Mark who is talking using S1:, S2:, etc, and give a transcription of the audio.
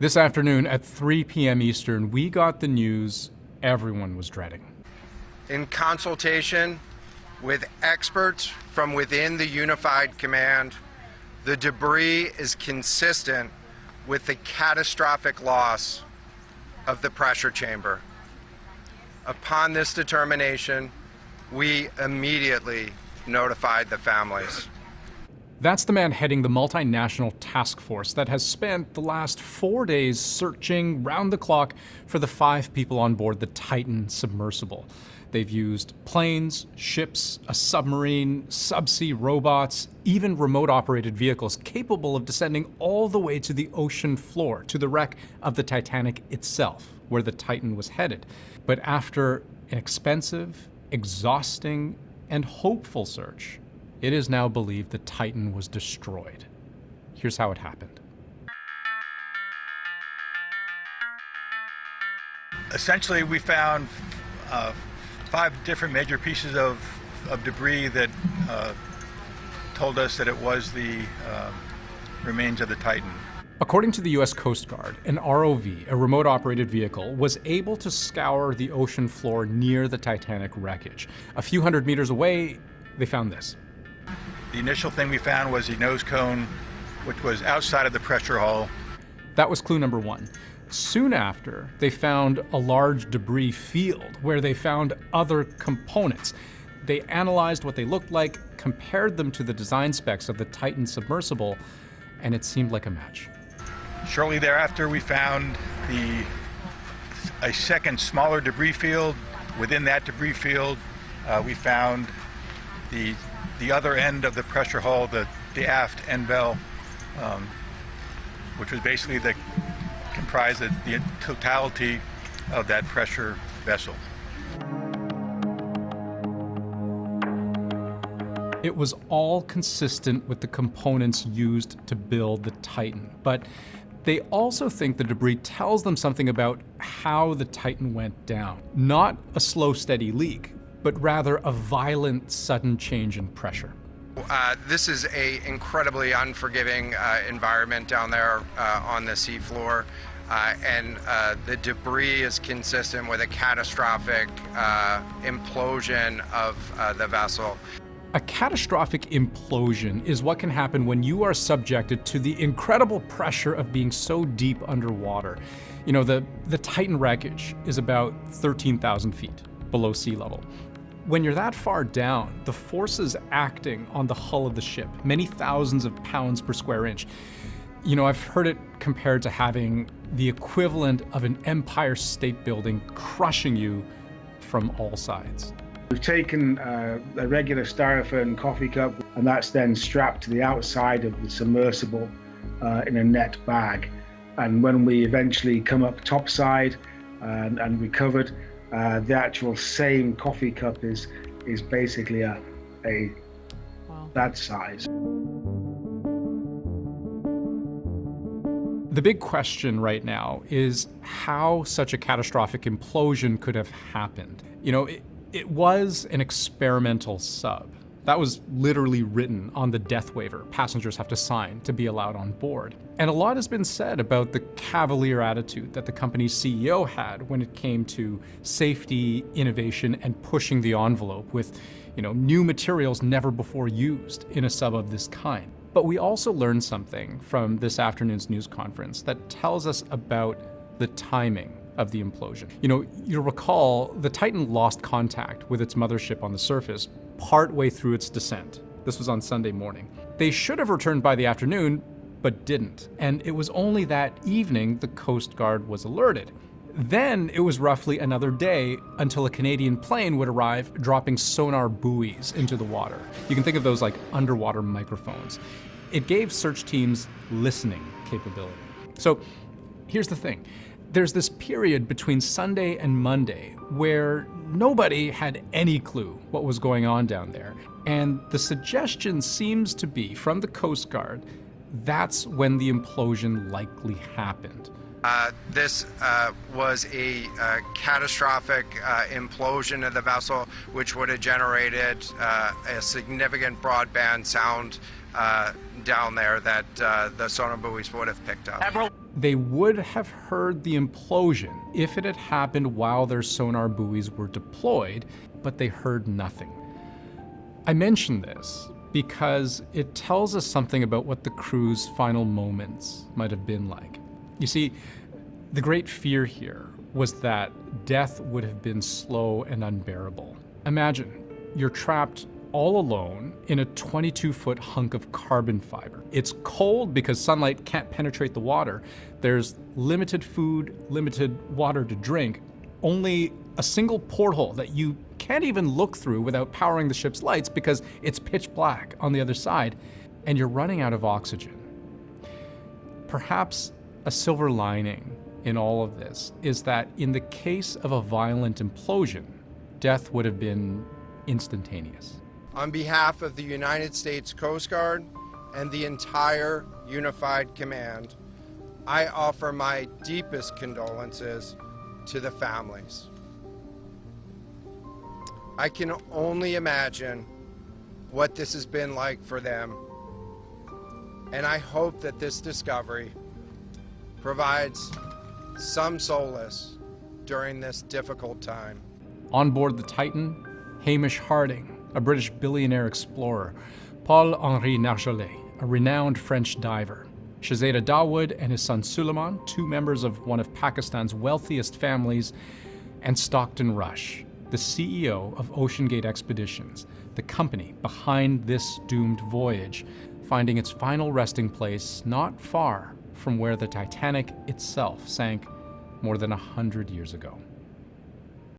S1: This afternoon at 3 p.m. Eastern, we got the news everyone was dreading.
S2: In consultation with experts from within the Unified Command, the debris is consistent with the catastrophic loss of the pressure chamber. Upon this determination, we immediately notified the families.
S1: That's the man heading the multinational task force that has spent the last 4 days searching round the clock for the 5 people on board the Titan submersible. They've used planes, ships, a submarine, subsea robots, even remote-operated vehicles capable of descending all the way to the ocean floor, to the wreck of the Titanic itself, where the Titan was headed. But after an expensive, exhausting, and hopeful search, it is now believed the Titan was destroyed. Here's how it happened.
S3: Essentially, we found 5 different major pieces of debris that told us that it was the remains of the Titan.
S1: According to the U.S. Coast Guard, an ROV, a remote-operated vehicle, was able to scour the ocean floor near the Titanic wreckage. A few hundred meters away, they found this.
S3: The initial thing we found was the nose cone, which was outside of the pressure hull.
S1: That was clue number 1. Soon after, they found a large debris field where they found other components. They analyzed what they looked like, compared them to the design specs of the Titan submersible, and it seemed like a match.
S3: Shortly thereafter, we found a second smaller debris field. Within that debris field, we found the other end of the pressure hull, the aft end bell, which was basically comprised of the totality of that pressure vessel.
S1: It was all consistent with the components used to build the Titan, but they also think the debris tells them something about how the Titan went down. Not a slow, steady leak, but rather a violent, sudden change in pressure.
S2: This is an incredibly unforgiving environment down there on the seafloor, and the debris is consistent with a catastrophic implosion of the vessel.
S1: A catastrophic implosion is what can happen when you are subjected to the incredible pressure of being so deep underwater. You know, the Titan wreckage is about 13,000 feet below sea level. When you're that far down, the forces acting on the hull of the ship, many thousands of pounds per square inch, you know, I've heard it compared to having the equivalent of an Empire State Building crushing you from all sides.
S4: We've taken a regular styrofoam coffee cup, and that's then strapped to the outside of the submersible in a net bag. And when we eventually come up topside and recovered, the actual same coffee cup is basically wow, that size.
S1: The big question right now is how such a catastrophic implosion could have happened. You know, it was an experimental sub. That was literally written on the death waiver passengers have to sign to be allowed on board. And a lot has been said about the cavalier attitude that the company's CEO had when it came to safety, innovation, and pushing the envelope with, you know, new materials never before used in a sub of this kind. But we also learned something from this afternoon's news conference that tells us about the timing of the implosion. You know, you'll recall the Titan lost contact with its mothership on the surface partway through its descent. This was on Sunday morning. They should have returned by the afternoon, but didn't. And it was only that evening the Coast Guard was alerted. Then it was roughly another day until a Canadian plane would arrive, dropping sonar buoys into the water. You can think of those like underwater microphones. It gave search teams listening capability. So here's the thing. There's this period between Sunday and Monday where nobody had any clue what was going on down there. And the suggestion seems to be, from the Coast Guard, that's when the implosion likely happened.
S2: This was a catastrophic implosion of the vessel, which would have generated a significant broadband sound down there that the sonar buoys would have picked up.
S1: they would have heard the implosion if it had happened while their sonar buoys were deployed, but they heard nothing. I mention this because it tells us something about what the crew's final moments might have been like. You see, the great fear here was that death would have been slow and unbearable. Imagine, you're trapped all alone in a 22-foot hunk of carbon fiber. It's cold because sunlight can't penetrate the water. There's limited food, limited water to drink, only a single porthole that you can't even look through without powering the ship's lights because it's pitch black on the other side, and you're running out of oxygen. Perhaps a silver lining in all of this is that in the case of a violent implosion, death would have been instantaneous.
S2: On behalf of the United States Coast Guard and the entire Unified Command, I offer my deepest condolences to the families. I can only imagine what this has been like for them, and I hope that this discovery provides some solace during this difficult time.
S1: On board the Titan, Hamish Harding, a British billionaire explorer, Paul-Henri Nargeolet, a renowned French diver, Shahzada Dawood and his son Suleiman, two members of one of Pakistan's wealthiest families, and Stockton Rush, the CEO of OceanGate Expeditions, the company behind this doomed voyage, finding its final resting place not far from where the Titanic itself sank more than 100 years ago.